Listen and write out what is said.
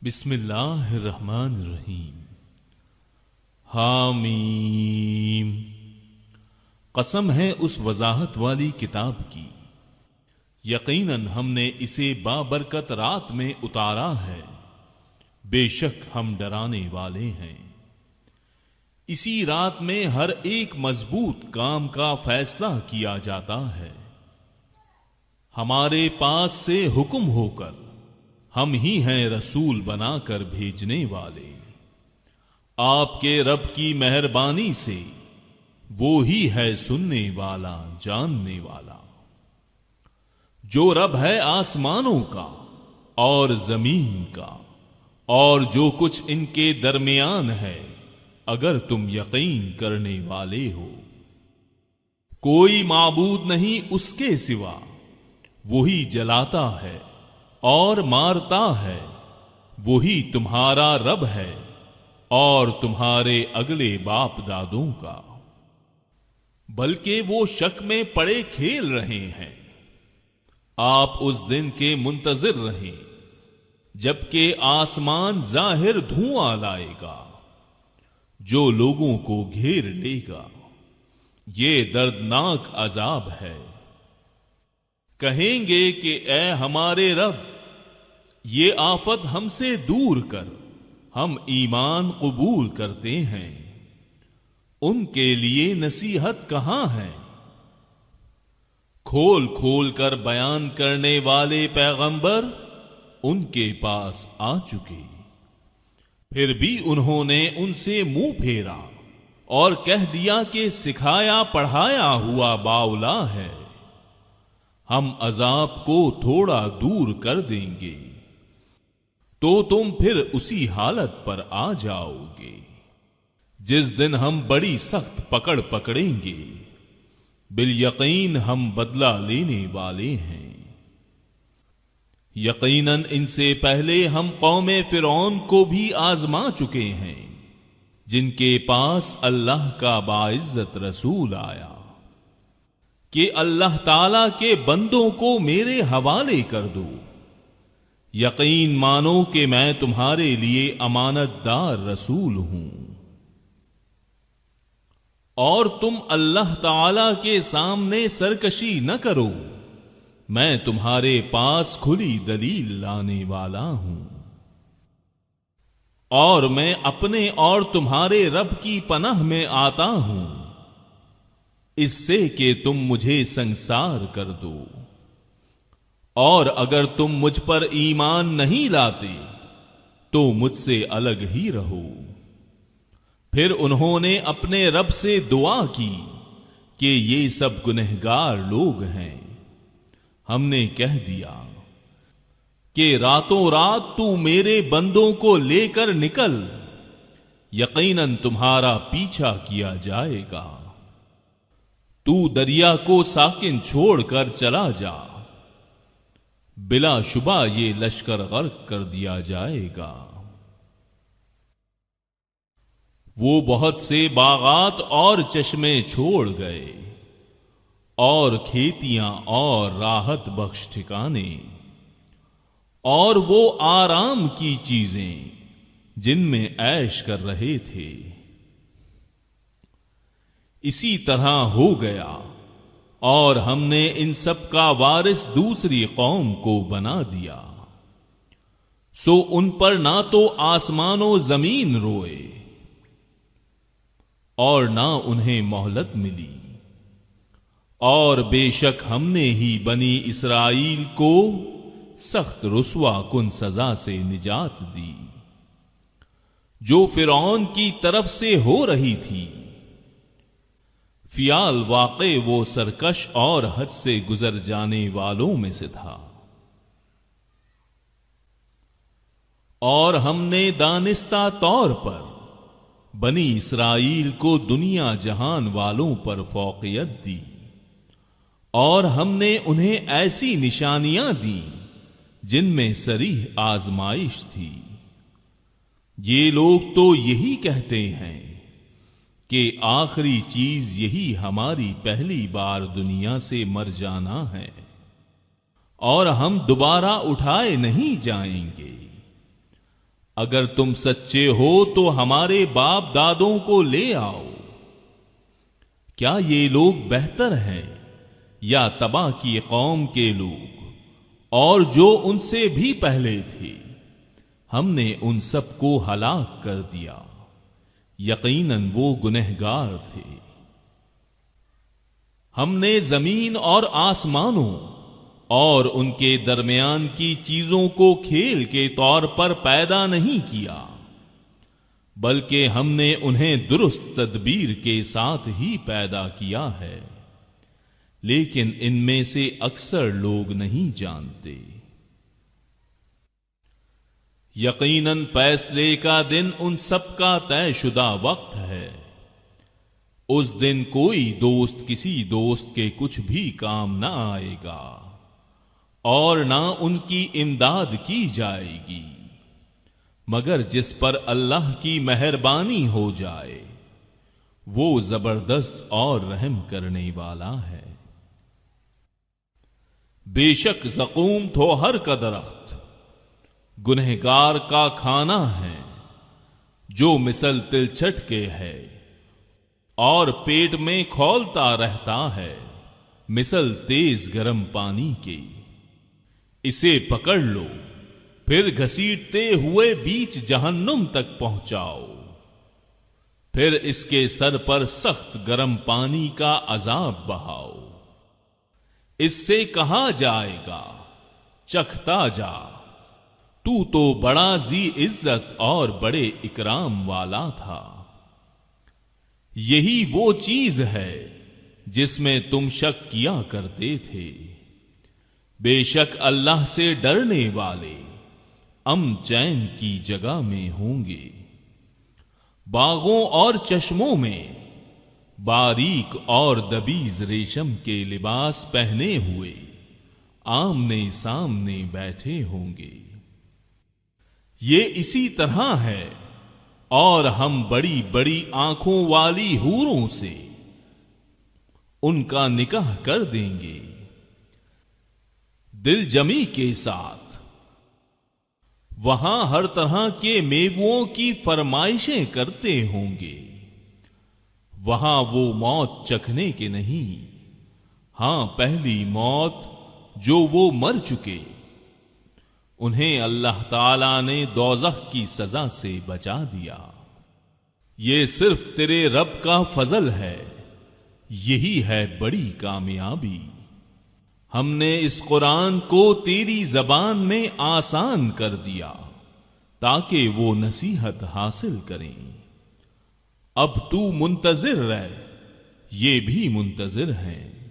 بسم اللہ الرحمن الرحیم۔ حامیم، قسم ہے اس وضاحت والی کتاب کی، یقیناً ہم نے اسے بابرکت رات میں اتارا ہے، بے شک ہم ڈرانے والے ہیں۔ اسی رات میں ہر ایک مضبوط کام کا فیصلہ کیا جاتا ہے۔ ہمارے پاس سے حکم ہو کر ہم ہی ہیں رسول بنا کر بھیجنے والے۔ آپ کے رب کی مہربانی سے وہ ہی ہے سننے والا جاننے والا۔ جو رب ہے آسمانوں کا اور زمین کا اور جو کچھ ان کے درمیان ہے، اگر تم یقین کرنے والے ہو۔ کوئی معبود نہیں اس کے سوا، وہی جلاتا ہے اور مارتا ہے، وہی تمہارا رب ہے اور تمہارے اگلے باپ دادوں کا۔ بلکہ وہ شک میں پڑے کھیل رہے ہیں۔ آپ اس دن کے منتظر رہیں جبکہ آسمان ظاہر دھواں لائے گا جو لوگوں کو گھیر لے گا۔ یہ دردناک عذاب ہے۔ کہیں گے کہ اے ہمارے رب، یہ آفت ہم سے دور کر، ہم ایمان قبول کرتے ہیں۔ ان کے لیے نصیحت کہاں ہے؟ کھول کھول کر بیان کرنے والے پیغمبر ان کے پاس آ چکے، پھر بھی انہوں نے ان سے منہ پھیرا اور کہہ دیا کہ سکھایا پڑھایا ہوا باولا ہے، ہم عذاب کو تھوڑا دور کر دیں گے تو تم پھر اسی حالت پر آ جاؤ گے جس دن ہم بڑی سخت پکڑ پکڑیں گے۔ بالیقین ہم بدلہ لینے والے ہیں۔ یقیناً ان سے پہلے ہم قوم فرعون کو بھی آزما چکے ہیں، جن کے پاس اللہ کا باعزت رسول آیا کہ اللہ تعالی کے بندوں کو میرے حوالے کر دو، یقین مانو کہ میں تمہارے لیے امانت دار رسول ہوں، اور تم اللہ تعالی کے سامنے سرکشی نہ کرو، میں تمہارے پاس کھلی دلیل لانے والا ہوں، اور میں اپنے اور تمہارے رب کی پناہ میں آتا ہوں اس سے کہ تم مجھے سنگسار کر دو، اور اگر تم مجھ پر ایمان نہیں لاتے تو مجھ سے الگ ہی رہو۔ پھر انہوں نے اپنے رب سے دعا کی کہ یہ سب گنہگار لوگ ہیں۔ ہم نے کہہ دیا کہ راتوں رات تو میرے بندوں کو لے کر نکل، یقیناً تمہارا پیچھا کیا جائے گا۔ تو دریا کو ساکن چھوڑ کر چلا جا، بلا شبہ یہ لشکر غرق کر دیا جائے گا۔ وہ بہت سے باغات اور چشمے چھوڑ گئے اور کھیتیاں اور راحت بخش ٹھکانے اور وہ آرام کی چیزیں جن میں عیش کر رہے تھے۔ اسی طرح ہو گیا اور ہم نے ان سب کا وارث دوسری قوم کو بنا دیا، سو ان پر نہ تو آسمان و زمین روئے اور نہ انہیں مہلت ملی، اور بے شک ہم نے ہی بنی اسرائیل کو سخت رسوا کن سزا سے نجات دی جو فرعون کی طرف سے ہو رہی تھی۔ فیال واقع وہ سرکش اور حد سے گزر جانے والوں میں سے تھا۔ اور ہم نے دانستہ طور پر بنی اسرائیل کو دنیا جہان والوں پر فوقیت دی، اور ہم نے انہیں ایسی نشانیاں دیں جن میں صریح آزمائش تھی۔ یہ لوگ تو یہی کہتے ہیں کہ آخری چیز یہی ہماری پہلی بار دنیا سے مر جانا ہے اور ہم دوبارہ اٹھائے نہیں جائیں گے۔ اگر تم سچے ہو تو ہمارے باپ دادوں کو لے آؤ۔ کیا یہ لوگ بہتر ہیں یا تباہ کی قوم کے لوگ اور جو ان سے بھی پہلے تھے؟ ہم نے ان سب کو ہلاک کر دیا، یقیناً وہ گنہگار تھے۔ ہم نے زمین اور آسمانوں اور ان کے درمیان کی چیزوں کو کھیل کے طور پر پیدا نہیں کیا، بلکہ ہم نے انہیں درست تدبیر کے ساتھ ہی پیدا کیا ہے، لیکن ان میں سے اکثر لوگ نہیں جانتے۔ یقیناً فیصلے کا دن ان سب کا طے شدہ وقت ہے۔ اس دن کوئی دوست کسی دوست کے کچھ بھی کام نہ آئے گا اور نہ ان کی امداد کی جائے گی، مگر جس پر اللہ کی مہربانی ہو جائے، وہ زبردست اور رحم کرنے والا ہے۔ بے شک زقوم تھوہر کا درخت گنہگار کا کھانا ہے، جو مثل تلچھٹ کے ہے اور پیٹ میں کھولتا رہتا ہے، مثل تیز گرم پانی کے۔ اسے پکڑ لو، پھر گھسیٹتے ہوئے بیچ جہنم تک پہنچاؤ، پھر اس کے سر پر سخت گرم پانی کا عذاب بہاؤ۔ اس سے کہا جائے گا، چکھتا جا، تو بڑا ذی عزت اور بڑے اکرام والا تھا۔ یہی وہ چیز ہے جس میں تم شک کیا کرتے تھے۔ بے شک اللہ سے ڈرنے والے امن چین کی جگہ میں ہوں گے، باغوں اور چشموں میں باریک اور دبیز ریشم کے لباس پہنے ہوئے آمنے سامنے بیٹھے ہوں گے۔ یہ اسی طرح ہے، اور ہم بڑی بڑی آنکھوں والی حوروں سے ان کا نکاح کر دیں گے دل جمی کے ساتھ۔ وہاں ہر طرح کے میووں کی فرمائشیں کرتے ہوں گے، وہاں وہ موت چکھنے کے نہیں، ہاں پہلی موت جو وہ مر چکے، انہیں اللہ تعالی نے دوزخ کی سزا سے بچا دیا۔ یہ صرف تیرے رب کا فضل ہے، یہی ہے بڑی کامیابی۔ ہم نے اس قرآن کو تیری زبان میں آسان کر دیا تاکہ وہ نصیحت حاصل کریں۔ اب تو منتظر رہ، یہ بھی منتظر ہیں۔